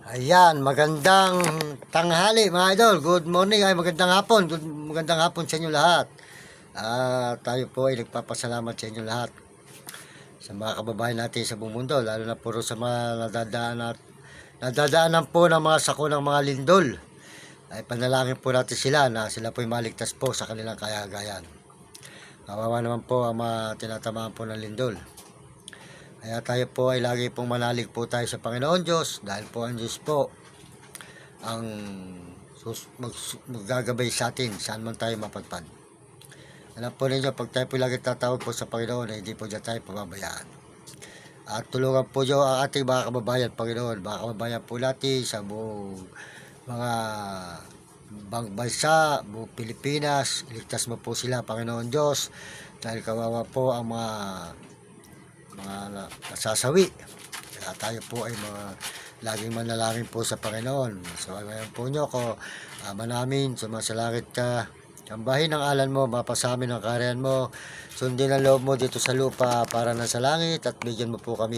Ayan, magandang tanghali mga idol. Good morning, ay magandang hapon. Magandang hapon sa inyo lahat. Tayo po ay nagpapasalamat sa inyo lahat. Sa mga kababayan natin sa buong mundo, lalo na puro sa mga nadadaanan po ng mga sakunang mga lindol. Ay panalangin po natin sila na sila po ay maligtas po sa kanilang kayagayan. Kawawa naman po ang mga tinatamaan po ng lindol. Kaya tayo po ay lagi pong manalig po tayo sa Panginoon Diyos dahil po ang Diyos po ang maggagabay sa atin saan man tayo mapadpad. Alam po ninyo, pag tayo po lagi tatawag po sa Panginoon, ay hindi po dyan tayo pababayaan. At tulungan po nyo ang ating mga kababayan, Panginoon, mga kababayan po natin sa buong mga bansa, buong Pilipinas. Iligtas mo po sila, Panginoon Diyos, dahil kawawa po ang mga nasasawi. Kaya tayo po ay laging manalangin po sa Panginoon. So ngayon po nyo ako, Ama namin, sumasalangit ka, sambahin ang alan mo, mapasamin ang kaharian mo, sundin ang loob mo dito sa lupa para na sa langit, at bigyan mo po kami